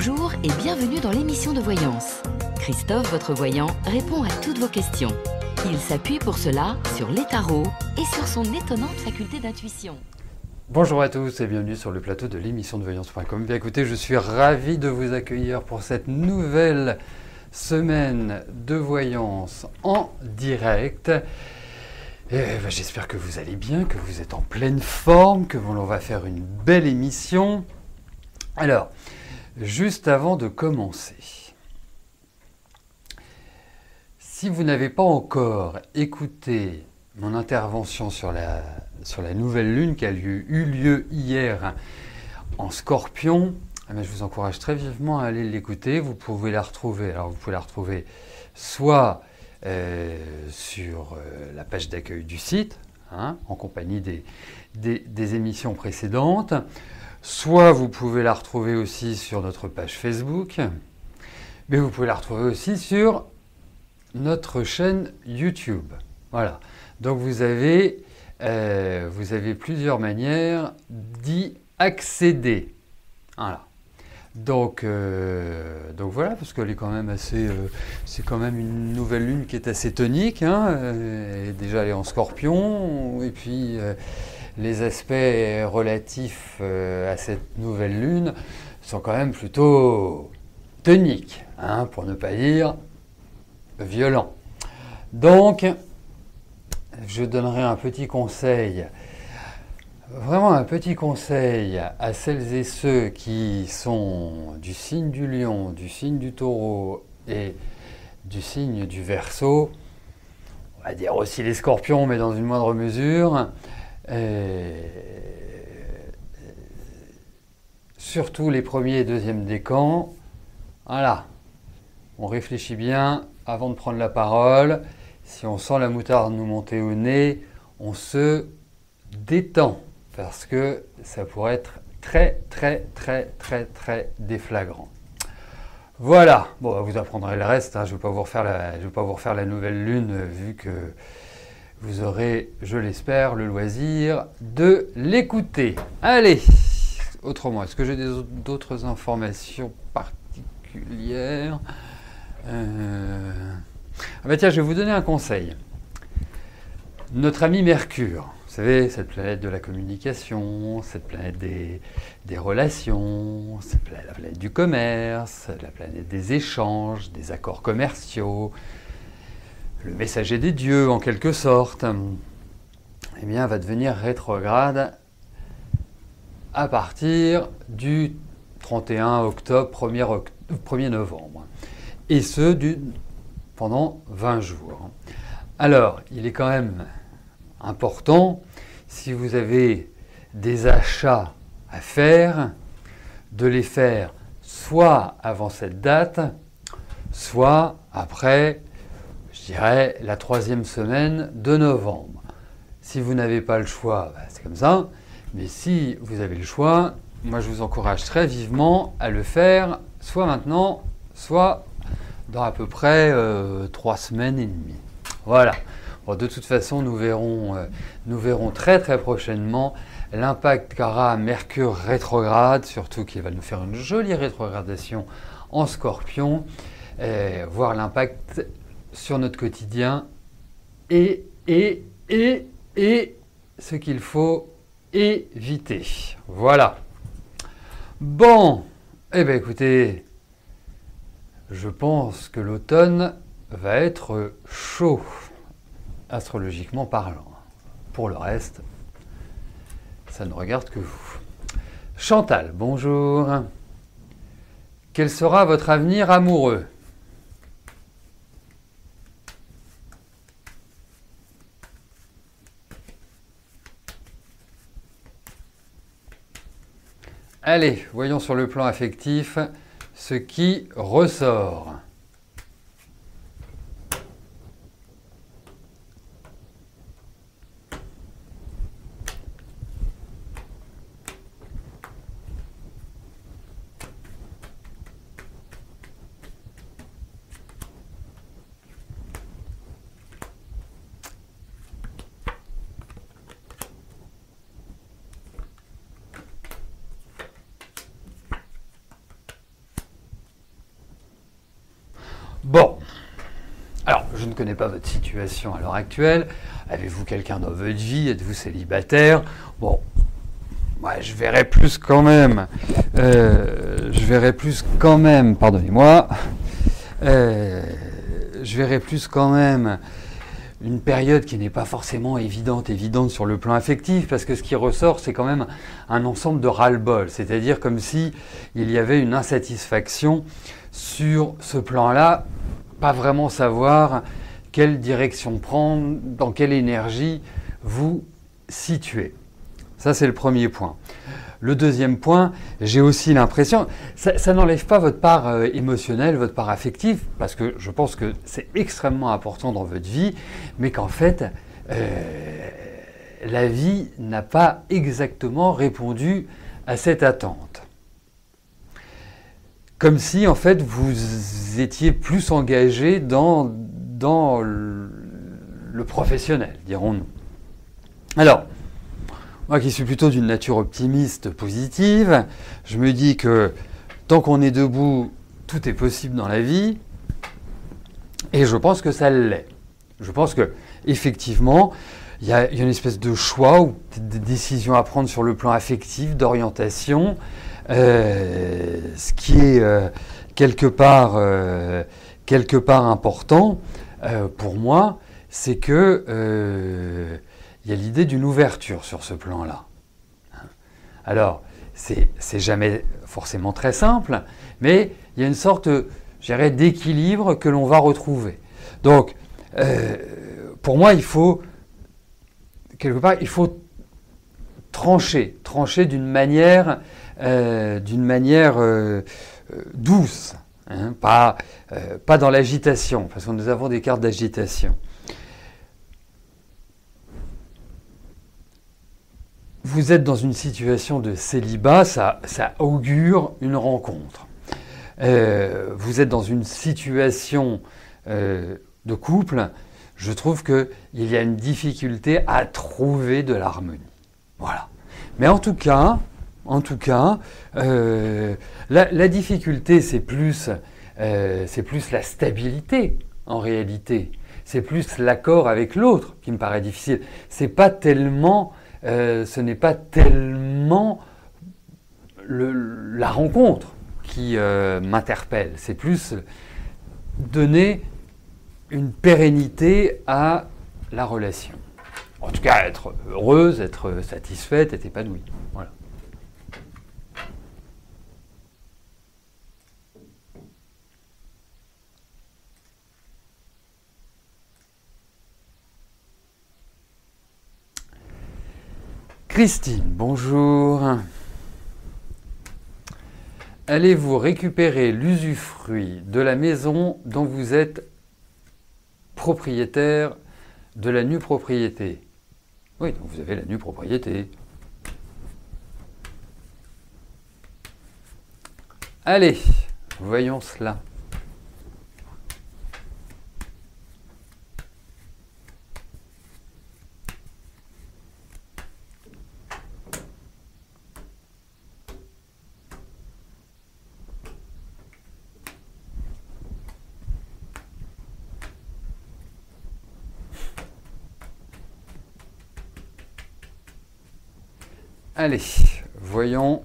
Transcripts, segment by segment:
Bonjour et bienvenue dans l'émission de voyance. Christophe, votre voyant, répond à toutes vos questions. Il s'appuie pour cela sur les tarots et sur son étonnante faculté d'intuition. Bonjour à tous et bienvenue sur le plateau de l'émission de voyance.com. Bien écoutez, je suis ravi de vous accueillir pour cette nouvelle semaine de voyance en direct. J'espère que vous allez bien, que vous êtes en pleine forme, que l'on va faire une belle émission. Alors, juste avant de commencer, si vous n'avez pas encore écouté mon intervention sur la nouvelle lune qui a eu lieu hier en Scorpion, je vous encourage très vivement à aller l'écouter. Vous pouvez la retrouver. Alors vous pouvez la retrouver soit sur la page d'accueil du site, en compagnie des émissions précédentes, soit vous pouvez la retrouver aussi sur notre page Facebook, mais vous pouvez la retrouver aussi sur notre chaîne YouTube. Voilà. Donc vous avez plusieurs manières d'y accéder. Voilà. Donc voilà, parce qu'elle est quand même assez, c'est quand même une nouvelle lune qui est assez tonique. Déjà elle est en Scorpion, et puis les aspects relatifs à cette nouvelle lune sont quand même plutôt toniques, pour ne pas dire violents. Donc je donnerai un petit conseil. Vraiment un petit conseil à celles et ceux qui sont du signe du Lion, du signe du Taureau et du signe du Verseau, on va dire aussi les Scorpions, mais dans une moindre mesure, surtout les premiers et deuxièmes décans. Voilà, on réfléchit bien avant de prendre la parole. Si on sent la moutarde nous monter au nez, on se détend. Parce que ça pourrait être très déflagrant. Voilà, bon, vous apprendrez le reste, je ne vais pas vous refaire la nouvelle lune, vu que vous aurez, je l'espère, le loisir de l'écouter. Allez, autrement, est-ce que j'ai d'autres informations particulières ? Tiens, je vais vous donner un conseil. Notre ami Mercure, vous savez, cette planète de la communication, cette planète des relations, la planète du commerce, la planète des échanges, des accords commerciaux, le messager des dieux en quelque sorte, eh bien, va devenir rétrograde à partir du 31 octobre, 1er novembre. Et ce, pendant 20 jours. Alors, il est quand même important, si vous avez des achats à faire, de les faire soit avant cette date, soit après, je dirais, la 3e semaine de novembre. Si vous n'avez pas le choix, c'est comme ça. Mais si vous avez le choix, moi je vous encourage très vivement à le faire, soit maintenant, soit dans à peu près 3 semaines et demie. Voilà. Bon, de toute façon, nous verrons très prochainement l'impact qu'aura Mercure rétrograde, surtout qu'il va nous faire une jolie rétrogradation en Scorpion, voir l'impact sur notre quotidien et ce qu'il faut éviter. Voilà. Bon, écoutez, je pense que l'automne va être chaud, astrologiquement parlant. Pour le reste, ça ne regarde que vous. Chantal, bonjour. Quel sera votre avenir amoureux ? Allez, voyons sur le plan affectif ce qui ressort. Bon, alors je ne connais pas votre situation à l'heure actuelle. Avez-vous quelqu'un dans votre vie? Êtes-vous célibataire? Bon, ouais, je verrais plus quand même. Pardonnez-moi. Je verrais plus quand même une période qui n'est pas forcément évidente sur le plan affectif, parce que ce qui ressort, c'est quand même un ensemble de ras-le-bol, c'est-à-dire comme si il y avait une insatisfaction sur ce plan-là, pas vraiment savoir quelle direction prendre, dans quelle énergie vous situez. Ça, c'est le premier point. Le deuxième point, j'ai aussi l'impression, ça n'enlève pas votre part émotionnelle, votre part affective, parce que je pense que c'est extrêmement important dans votre vie, mais qu'en fait, la vie n'a pas exactement répondu à cette attente. Comme si, en fait, vous étiez plus engagé dans le professionnel, dirons-nous. Alors, moi qui suis plutôt d'une nature optimiste, positive, je me dis que tant qu'on est debout, tout est possible dans la vie, et je pense que ça l'est. Je pense que effectivement, il y a une espèce de choix ou de décision à prendre sur le plan affectif, d'orientation, ce qui est quelque part important pour moi, c'est que il y a l'idée d'une ouverture sur ce plan-là. Alors, c'est jamais forcément très simple, mais il y a une sorte, je dirais, d'équilibre que l'on va retrouver. Donc, pour moi, il faut trancher d'une manière douce, hein, pas dans l'agitation, parce que nous avons des cartes d'agitation. Vous êtes dans une situation de célibat, ça augure une rencontre. Vous êtes dans une situation de couple, je trouve qu'il y a une difficulté à trouver de l'harmonie. Voilà. Mais en tout cas, la difficulté, c'est plus la stabilité, en réalité. C'est plus l'accord avec l'autre qui me paraît difficile. Ce n'est pas tellement la rencontre qui m'interpelle. C'est plus donner une pérennité à la relation. En tout cas, être heureuse, être satisfaite, être épanouie. Voilà. Christine, bonjour. Allez-vous récupérer l'usufruit de la maison dont vous êtes propriétaire de la nue propriété? Oui, donc vous avez la nue propriété. Allez, voyons cela. Allez, voyons.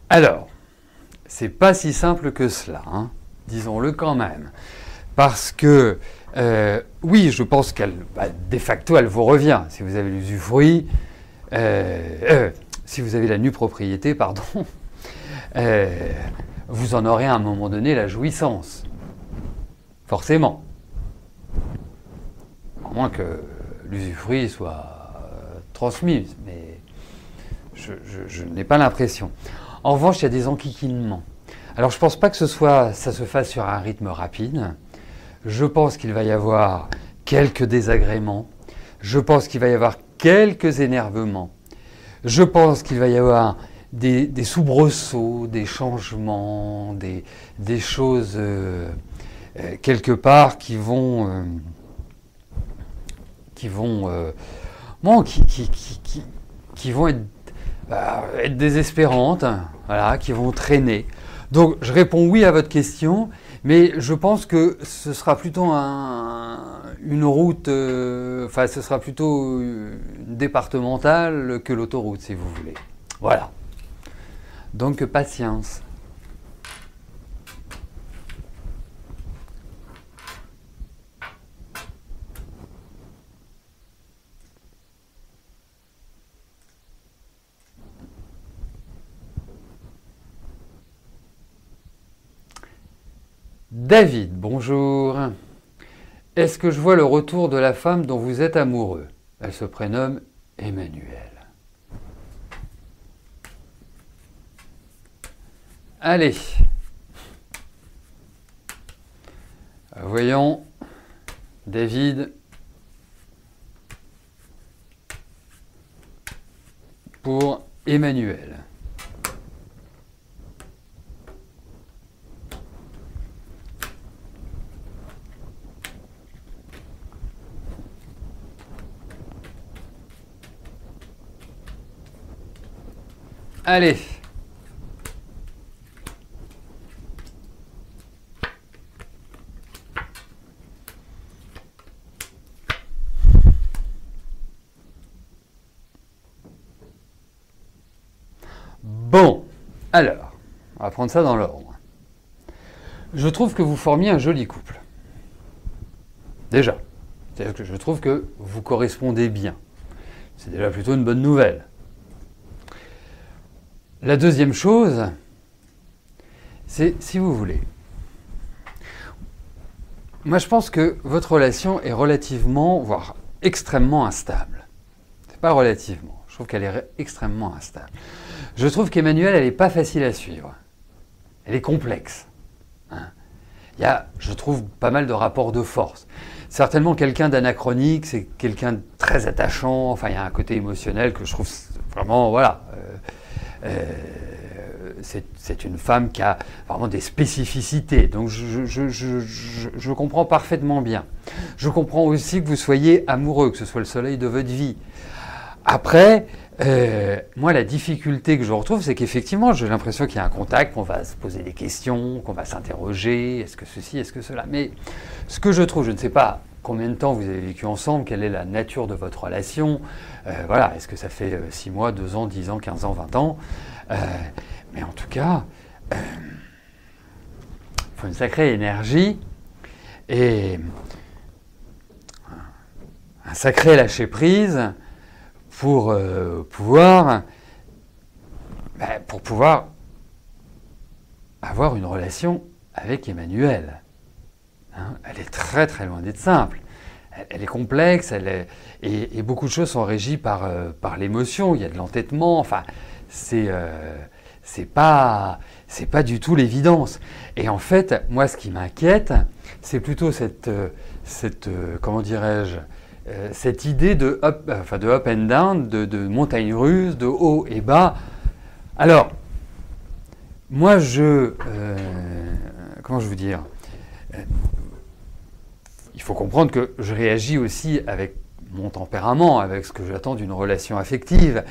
Alors, c'est pas si simple que cela, hein, disons-le quand même. Parce que, oui, je pense qu'elle, de facto, elle vous revient. Si vous avez l'usufruit, si vous avez la nue propriété, pardon, vous en aurez à un moment donné la jouissance. Forcément. À moins que l'usufruit soit transmis, mais je n'ai pas l'impression. En revanche, il y a des enquiquinements. Alors, je ne pense pas que ça se fasse sur un rythme rapide. Je pense qu'il va y avoir quelques désagréments. Je pense qu'il va y avoir quelques énervements. Je pense qu'il va y avoir des soubresauts, des changements, des choses quelque part qui vont être être désespérantes, voilà, qui vont traîner. Donc je réponds oui à votre question, mais je pense que ce sera plutôt une route, ce sera plutôt une départementale que l'autoroute, si vous voulez. Voilà. Donc patience. David, bonjour. Est-ce que je vois le retour de la femme dont vous êtes amoureux? Elle se prénomme Emmanuel. Allez. Voyons. David. Pour Emmanuel. Allez. Bon, alors, on va prendre ça dans l'ordre. Je trouve que vous formiez un joli couple. Déjà. C'est-à-dire que je trouve que vous correspondez bien. C'est déjà plutôt une bonne nouvelle. La deuxième chose, c'est, si vous voulez, moi je pense que votre relation est relativement, voire extrêmement instable. C'est pas relativement, je trouve qu'elle est extrêmement instable. Je trouve qu'Emmanuel, elle n'est pas facile à suivre. Elle est complexe. Hein. Il y a, je trouve, pas mal de rapports de force. Certainement quelqu'un d'anachronique, c'est quelqu'un de très attachant, enfin il y a un côté émotionnel que je trouve vraiment, voilà... c'est une femme qui a vraiment des spécificités, donc je comprends parfaitement bien. Je comprends aussi que vous soyez amoureux, que ce soit le soleil de votre vie. Après, moi la difficulté que je retrouve, c'est qu'effectivement j'ai l'impression qu'il y a un contact, qu'on va se poser des questions, qu'on va s'interroger, est-ce que ceci, est-ce que cela. Mais ce que je trouve, je ne sais pas combien de temps vous avez vécu ensemble, quelle est la nature de votre relation, voilà, est-ce que ça fait 6 mois, 2 ans, 10 ans, 15 ans, 20 ans, mais en tout cas, il faut une sacrée énergie et un sacré lâcher-prise pour pouvoir avoir une relation avec Emmanuel. Hein, elle est très très loin d'être simple. Elle est complexe, et beaucoup de choses sont régies par l'émotion. Il y a de l'entêtement. Enfin, c'est pas du tout l'évidence. Et en fait, moi, ce qui m'inquiète, c'est plutôt cette comment dirais-je, cette idée de up and down, de montagne russe, de haut et bas. Alors, moi, comment je veux dire, il faut comprendre que je réagis aussi avec mon tempérament, avec ce que j'attends d'une relation affective.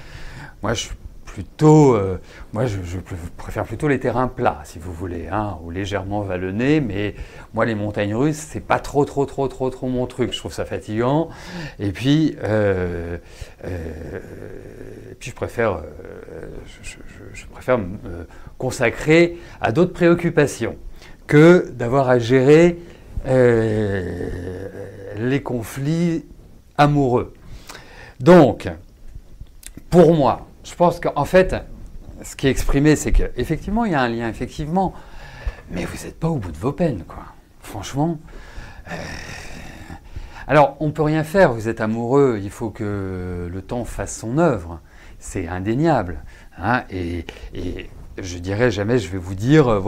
Moi, je préfère plutôt les terrains plats, si vous voulez, hein, ou légèrement vallonnés, mais moi, les montagnes russes, c'est pas trop mon truc. Je trouve ça fatigant. Et puis, je préfère me consacrer à d'autres préoccupations que d'avoir à gérer les conflits amoureux. Donc, pour moi, je pense qu'en fait, ce qui est exprimé, c'est qu'effectivement, il y a un lien, effectivement, mais vous n'êtes pas au bout de vos peines, quoi. Franchement. Alors, on ne peut rien faire, vous êtes amoureux, il faut que le temps fasse son œuvre. C'est indéniable. Hein, et je dirais jamais, je vais vous dire,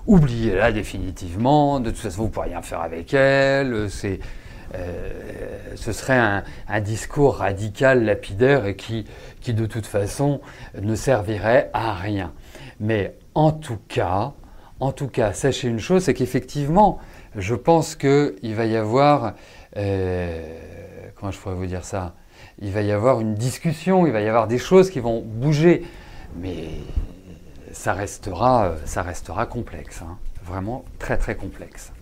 oubliez-la définitivement, de toute façon, vous ne pourrez rien faire avec elle, ce serait un discours radical, lapidaire, et qui de toute façon ne servirait à rien. Mais en tout cas, sachez une chose, c'est qu'effectivement, je pense qu'il va y avoir, comment je pourrais vous dire ça, il va y avoir une discussion, il va y avoir des choses qui vont bouger, mais ça restera complexe, hein. Vraiment très très complexe.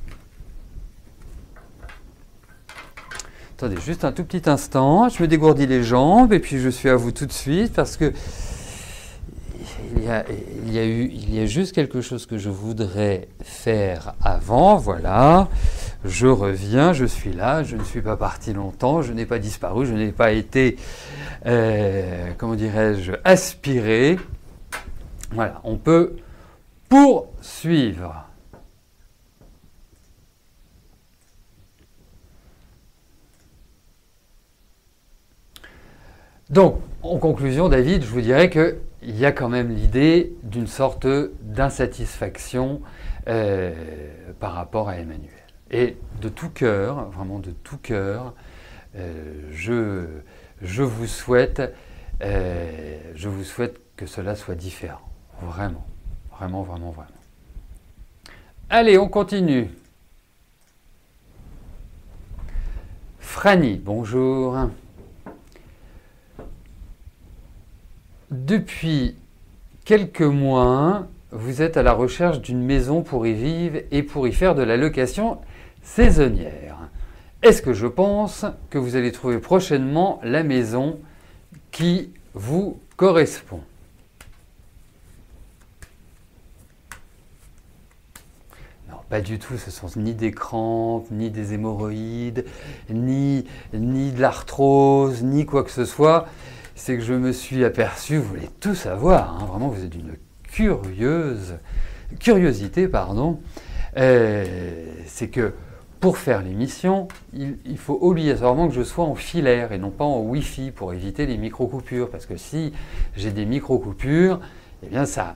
Attendez juste un tout petit instant, je me dégourdis les jambes et puis je suis à vous tout de suite parce que il y a juste quelque chose que je voudrais faire avant, voilà. Je reviens, je suis là, je ne suis pas parti longtemps, je n'ai pas disparu, je n'ai pas été, comment dirais-je, aspiré. Voilà, on peut poursuivre. Donc, en conclusion, David, je vous dirais qu'il y a quand même l'idée d'une sorte d'insatisfaction par rapport à Emmanuel. Et de tout cœur, vraiment de tout cœur, je vous souhaite que cela soit différent. Vraiment, vraiment, vraiment, vraiment. Allez, on continue. Franny, bonjour. Depuis quelques mois, vous êtes à la recherche d'une maison pour y vivre et pour y faire de la location saisonnière. Est-ce que je pense que vous allez trouver prochainement la maison qui vous correspond? Non, pas du tout, ce sont ni des crampes, ni des hémorroïdes, ni de l'arthrose, ni quoi que ce soit. C'est que je me suis aperçu, vous voulez tout savoir, hein, vraiment vous êtes d'une curiosité, pardon. C'est que pour faire l'émission, il faut obligatoirement que je sois en filaire et non pas en Wi-Fi pour éviter les micro-coupures. Parce que si j'ai des micro-coupures, eh bien ça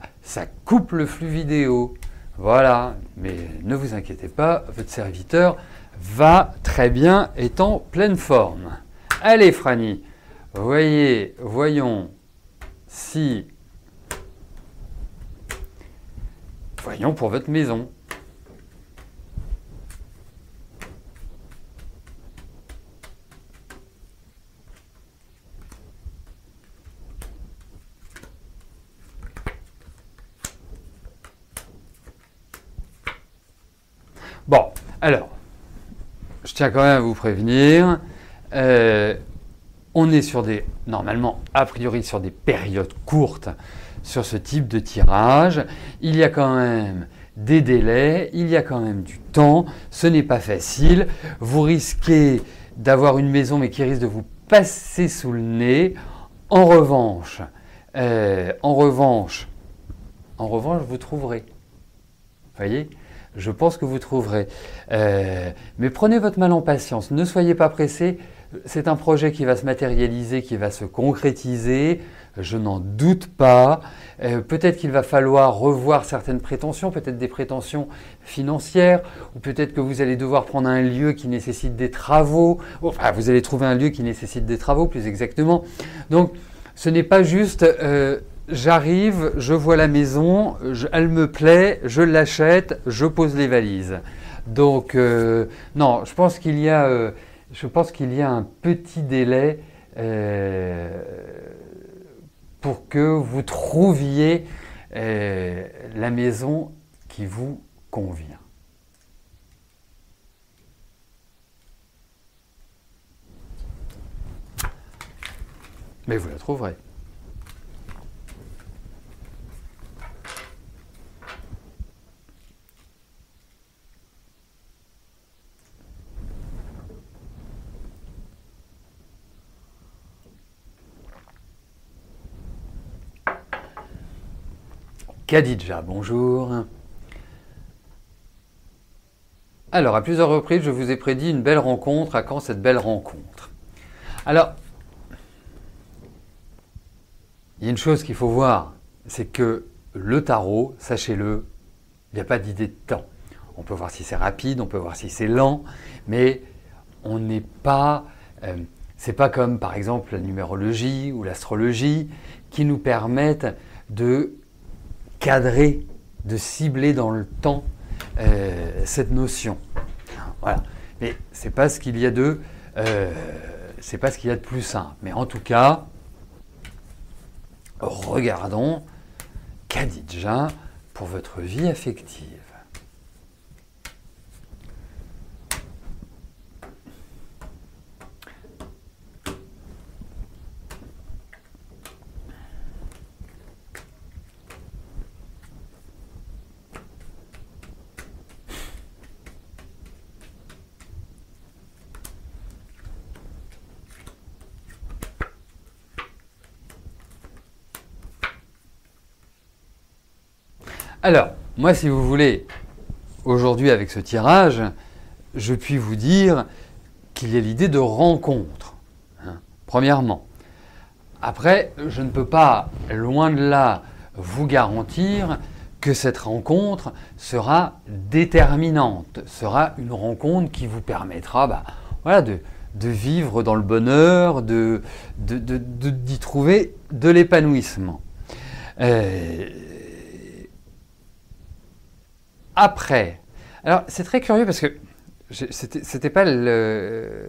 coupe le flux vidéo. Voilà, mais ne vous inquiétez pas, votre serviteur va très bien, est en pleine forme. Allez Franny, voyons si... Voyons pour votre maison. Bon, alors, je tiens quand même à vous prévenir, on est sur normalement, a priori, sur des périodes courtes sur ce type de tirage. Il y a quand même des délais, il y a quand même du temps, ce n'est pas facile. Vous risquez d'avoir une maison mais qui risque de vous passer sous le nez. En revanche, vous trouverez. Vous voyez ? Je pense que vous trouverez. Mais prenez votre mal en patience, ne soyez pas pressés. C'est un projet qui va se matérialiser, qui va se concrétiser, je n'en doute pas. Peut-être qu'il va falloir revoir certaines prétentions, peut-être des prétentions financières, ou peut-être que vous allez devoir prendre un lieu qui nécessite des travaux. Enfin, vous allez trouver un lieu qui nécessite des travaux, plus exactement. Donc, ce n'est pas juste... j'arrive, je vois la maison, elle me plaît, je l'achète, je pose les valises. Donc, non, je pense qu'il y a un petit délai pour que vous trouviez la maison qui vous convient. Mais vous la trouverez. Khadija, bonjour. Alors, à plusieurs reprises, je vous ai prédit une belle rencontre. À quand cette belle rencontre? Alors, il y a une chose qu'il faut voir, c'est que le tarot, sachez-le, il n'y a pas d'idée de temps. On peut voir si c'est rapide, on peut voir si c'est lent, mais on n'est pas... c'est pas comme, par exemple, la numérologie ou l'astrologie qui nous permettent de cadrer, de cibler dans le temps cette notion. Voilà. Mais c'est pas ce qu'il y a de c'est pas ce qu'il y a de plus simple. Mais en tout cas, regardons Khadija pour votre vie affective. Alors, moi, si vous voulez, aujourd'hui, avec ce tirage, je puis vous dire qu'il y a l'idée de rencontre, hein, premièrement. Après, je ne peux pas, loin de là, vous garantir que cette rencontre sera déterminante, sera une rencontre qui vous permettra voilà, de vivre dans le bonheur, d'y trouver de l'épanouissement. Après, alors c'est très curieux parce que c'était pas l'idée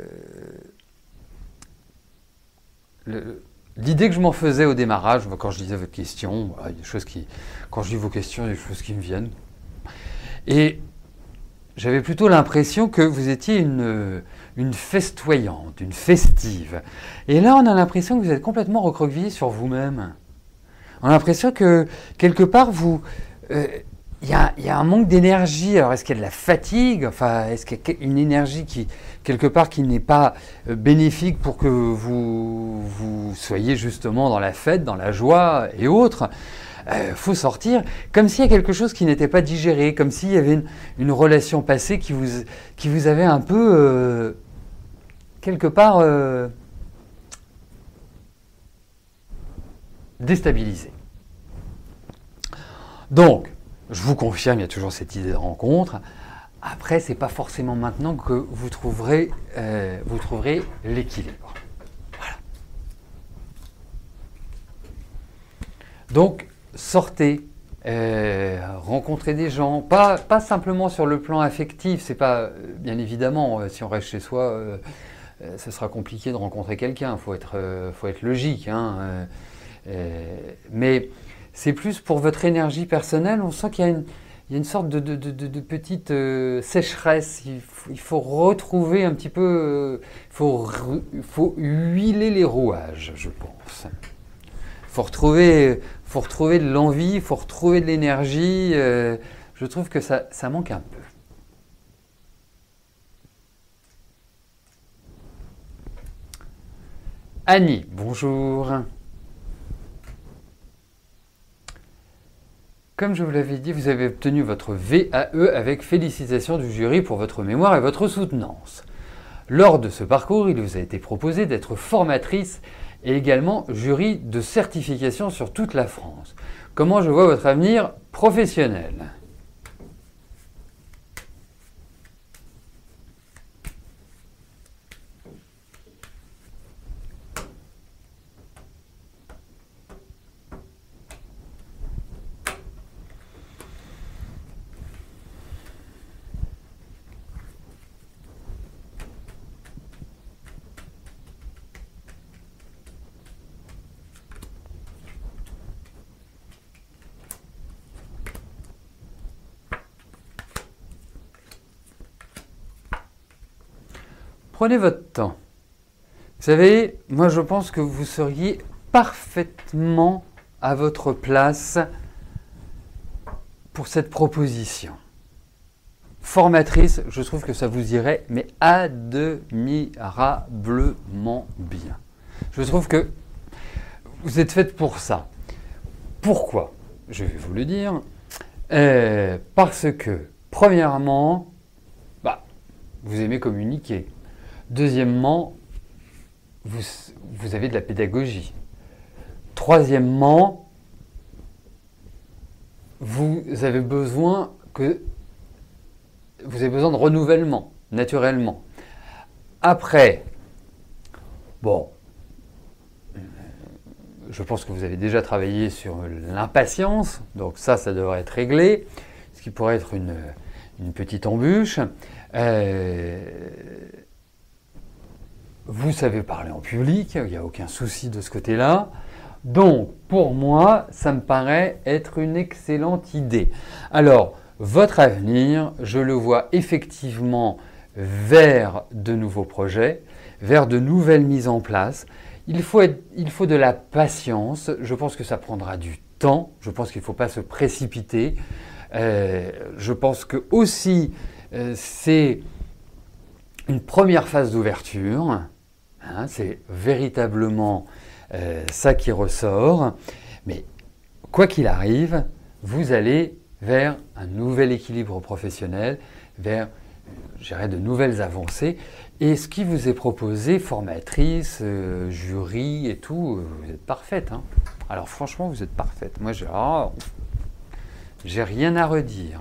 que je m'en faisais au démarrage, quand je lisais votre question, voilà, il y a des choses quand je lis vos questions, il y a des choses qui me viennent. Et j'avais plutôt l'impression que vous étiez une festoyante, une festive. Et là, on a l'impression que vous êtes complètement recroquevillé sur vous-même. On a l'impression que, quelque part, il y a un manque d'énergie. Alors, est-ce qu'il y a de la fatigue? Enfin, est-ce qu'il y a une énergie qui, quelque part, qui n'est pas bénéfique pour que vous soyez justement dans la fête, dans la joie et autres? Faut sortir, comme s'il y a quelque chose qui n'était pas digéré, comme s'il y avait une relation passée qui vous avait un peu, quelque part, déstabilisé. Donc, je vous confirme, il y a toujours cette idée de rencontre. Après, ce n'est pas forcément maintenant que vous trouverez l'équilibre. Voilà. Donc, sortez, rencontrez des gens, pas simplement sur le plan affectif. C'est pas, bien évidemment, si on reste chez soi, ce sera compliqué de rencontrer quelqu'un. Faut être logique, hein, mais c'est plus pour votre énergie personnelle. On sent qu'il y a une sorte de petite sécheresse. Il faut retrouver un petit peu, il faut huiler les rouages, je pense. Il faut retrouver de l'envie, il faut retrouver de l'énergie. Je trouve que ça manque un peu. Annie, bonjour. Comme je vous l'avais dit, vous avez obtenu votre VAE avec félicitations du jury pour votre mémoire et votre soutenance. Lors de ce parcours, il vous a été proposé d'être formatrice et également jury de certification sur toute la France. Comment je vois votre avenir professionnel ? Prenez votre temps. Vous savez, moi je pense que vous seriez parfaitement à votre place pour cette proposition. Formatrice, je trouve que ça vous irait, mais admirablement bien. Je trouve que vous êtes faite pour ça. Pourquoi ? Je vais vous le dire. Parce que, premièrement, vous aimez communiquer. Deuxièmement, vous avez de la pédagogie. Troisièmement, vous avez besoin de renouvellement, naturellement. Après, je pense que vous avez déjà travaillé sur l'impatience, donc ça devrait être réglé, ce qui pourrait être une petite embûche. vous savez parler en public, il n'y a aucun souci de ce côté-là. Donc, pour moi, ça me paraît être une excellente idée. Alors, votre avenir, je le vois effectivement vers de nouveaux projets, vers de nouvelles mises en place. Il faut de la patience. Je pense que ça prendra du temps. Je pense qu'il ne faut pas se précipiter. Je pense que aussi, c'est une première phase d'ouverture. Hein, c'est véritablement ça qui ressort. Mais quoi qu'il arrive, vous allez vers un nouvel équilibre professionnel, vers, je dirais, de nouvelles avancées. Et ce qui vous est proposé, formatrice, jury et tout, vous êtes parfaite. Hein. Alors franchement, vous êtes parfaite. Moi, j'ai rien à redire.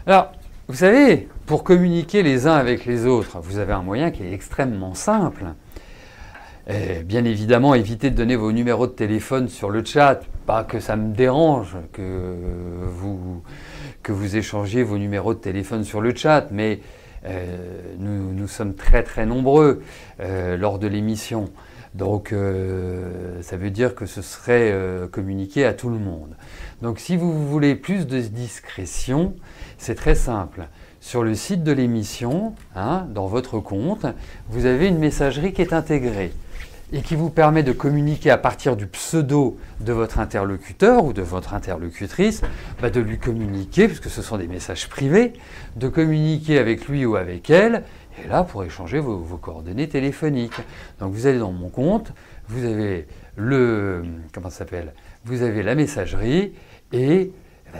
Alors, vous savez, pour communiquer les uns avec les autres, vous avez un moyen qui est extrêmement simple. Bien évidemment, évitez de donner vos numéros de téléphone sur le chat. Pas que ça me dérange que vous échangiez vos numéros de téléphone sur le chat, mais nous sommes très très nombreux lors de l'émission. Donc ça veut dire que ce serait communiqué à tout le monde. Donc si vous voulez plus de discrétion, c'est très simple. Sur le site de l'émission, hein, dans votre compte, vous avez une messagerie qui est intégrée et qui vous permet de communiquer à partir du pseudo de votre interlocuteur ou de votre interlocutrice, de lui communiquer, puisque ce sont des messages privés, de communiquer avec lui ou avec elle, et là pour échanger vos coordonnées téléphoniques. Donc vous allez dans mon compte, vous avez vous avez la messagerie, et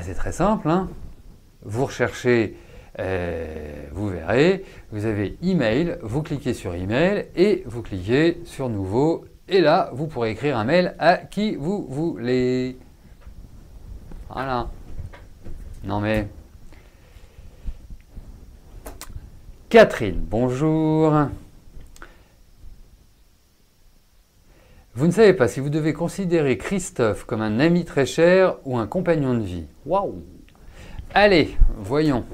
c'est très simple, hein, vous recherchez, vous verrez, vous avez email, vous cliquez sur email et vous cliquez sur nouveau et là vous pourrez écrire un mail à qui vous voulez. Voilà. Non mais... Catherine, bonjour. Vous ne savez pas si vous devez considérer Christophe comme un ami très cher ou un compagnon de vie. Waouh! Allez, voyons.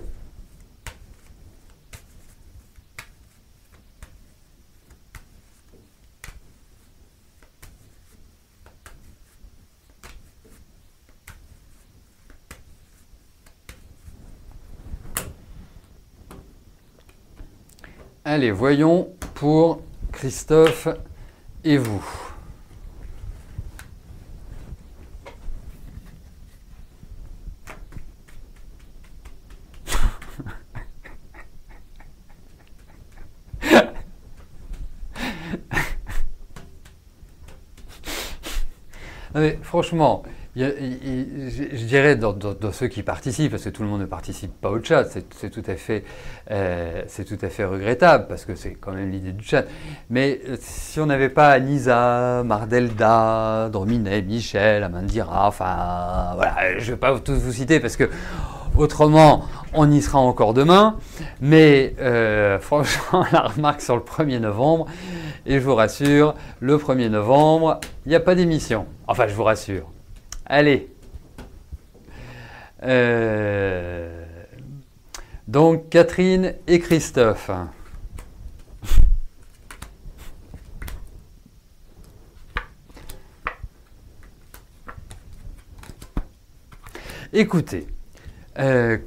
Allez, voyons pour Christophe et vous. Non mais franchement, je dirais dans ceux qui participent, parce que tout le monde ne participe pas au chat, c'est tout à fait regrettable, parce que c'est quand même l'idée du chat. Mais si on n'avait pas Anisa, Mardelda, Drominet, Michel, Amandira, enfin voilà, je ne vais pas tous vous citer, parce que autrement, on y sera encore demain. Mais franchement, la remarque sur le 1er novembre, et je vous rassure, le 1er novembre, il n'y a pas d'émission. Enfin, je vous rassure. Allez. Donc, Catherine et Christophe. Écoutez,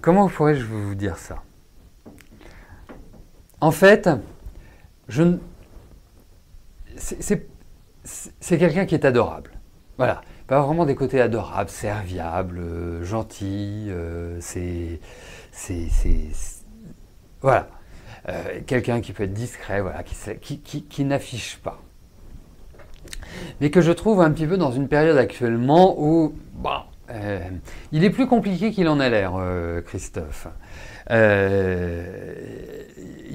comment pourrais-je vous dire ça? En fait, c'est quelqu'un qui est adorable. Voilà, pas vraiment des côtés adorables, serviable, gentil, voilà, quelqu'un qui peut être discret, voilà, qui n'affiche pas. Mais que je trouve un petit peu dans une période actuellement où, il est plus compliqué qu'il en a l'air, Christophe. Il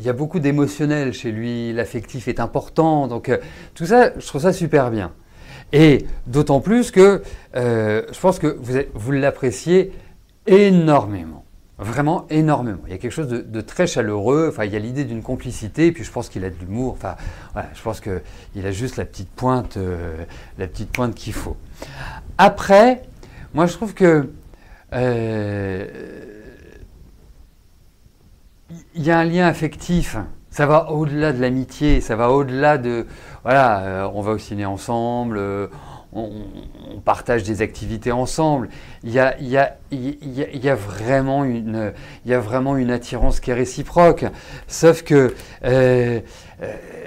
y a beaucoup d'émotionnel chez lui, l'affectif est important, donc tout ça, je trouve ça super bien. Et d'autant plus que je pense que vous l'appréciez énormément, vraiment énormément. Il y a quelque chose de très chaleureux, enfin, il y a l'idée d'une complicité, et puis je pense qu'il a de l'humour, enfin, voilà, je pense qu'il a juste la petite pointe qu'il faut. Après, moi je trouve que il y a un lien affectif, Ça va au-delà de l'amitié, ça va au-delà de, voilà, on va au ciné ensemble, on, on partage des activités ensemble. Il y a vraiment il y a vraiment une attirance qui est réciproque. Sauf que, euh,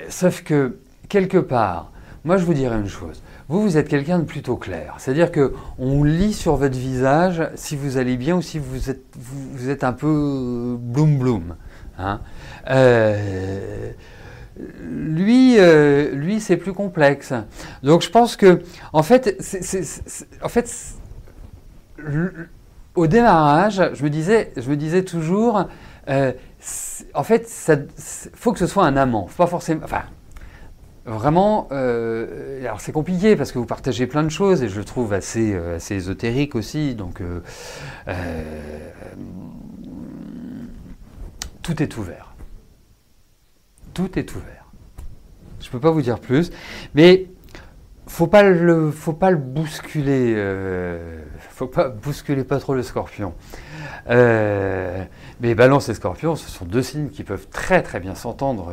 sauf que quelque part, moi je vous dirais une chose. Vous êtes quelqu'un de plutôt clair. C'est-à-dire que on lit sur votre visage si vous allez bien ou si vous êtes un peu bloom bloom. Hein. Euh, lui, c'est plus complexe. Donc, je pense que, en fait, au démarrage, je me disais toujours, en fait, faut que ce soit un amant, faut pas forcément, enfin, vraiment. Alors, c'est compliqué parce que vous partagez plein de choses et je le trouve assez ésotérique aussi. Donc, tout est ouvert. Tout est ouvert. Je peux pas vous dire plus, mais faut pas le bousculer. Faut pas bousculer pas trop le Scorpion. Mais Balance et Scorpion, ce sont deux signes qui peuvent très bien s'entendre,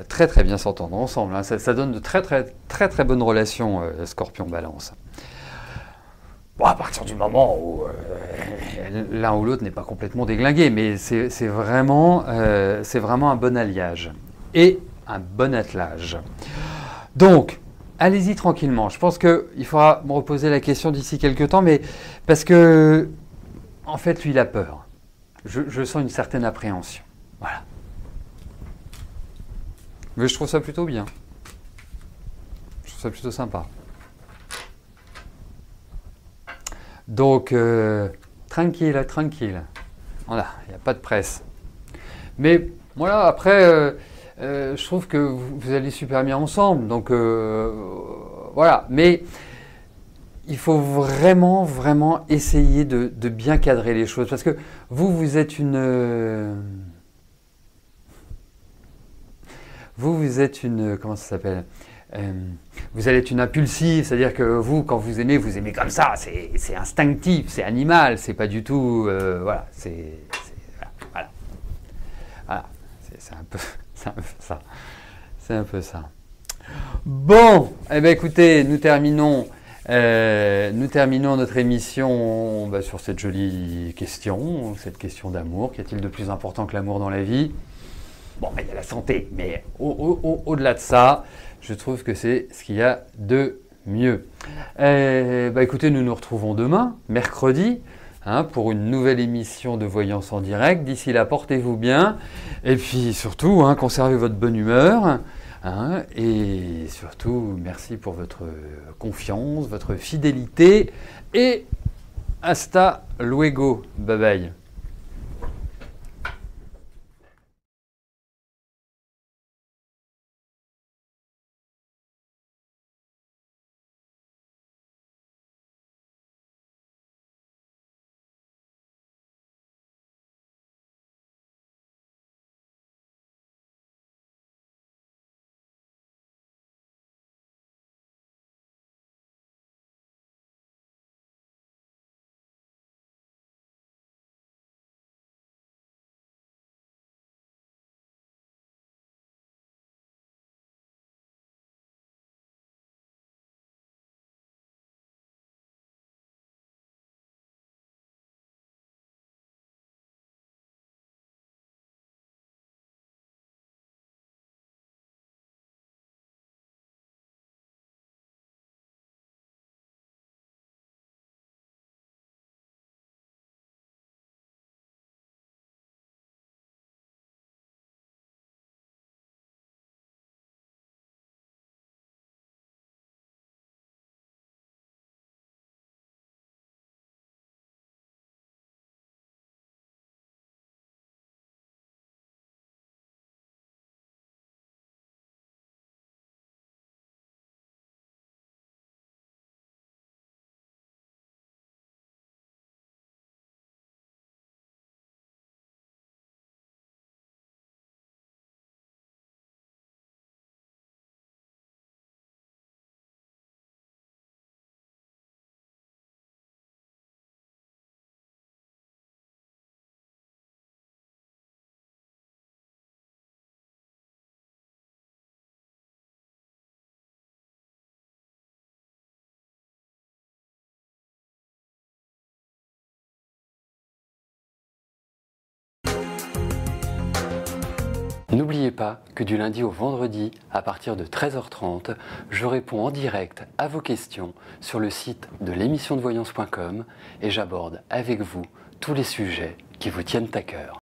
très bien s'entendre ensemble. Hein. Ça donne de très bonnes relations, Scorpion Balance. Bon, à partir du moment où l'un ou l'autre n'est pas complètement déglingué, mais c'est vraiment un bon alliage et un bon attelage. Donc, allez-y tranquillement. Je pense qu'il faudra me reposer la question d'ici quelques temps, mais parce que, en fait, lui, il a peur. Je sens une certaine appréhension. Voilà. Mais je trouve ça plutôt bien. Je trouve ça plutôt sympa. Donc, tranquille. Voilà, il n'y a pas de presse. Mais voilà, après, je trouve que vous allez super bien ensemble. Donc, voilà. Mais il faut vraiment essayer de bien cadrer les choses. Parce que vous êtes comment ça s'appelle? Vous allez être une impulsive, c'est-à-dire que vous, quand vous aimez comme ça, c'est instinctif, c'est animal, c'est pas du tout, voilà, voilà, c'est un peu, c'est un peu ça, c'est un peu ça. Bon, eh ben écoutez, nous terminons notre émission sur cette jolie question, cette question d'amour. Qu'y a-t-il de plus important que l'amour dans la vie? Bon, il y a la santé, mais au-delà de ça, je trouve que c'est ce qu'il y a de mieux. Écoutez, nous nous retrouvons demain, mercredi, hein, pour une nouvelle émission de Voyance en direct. D'ici là, portez-vous bien. Et puis surtout, hein, conservez votre bonne humeur. Hein, et surtout, merci pour votre confiance, votre fidélité. Et hasta luego. Bye bye. N'oubliez pas que du lundi au vendredi, à partir de 13h30, je réponds en direct à vos questions sur le site de l'émissiondevoyance.com et j'aborde avec vous tous les sujets qui vous tiennent à cœur.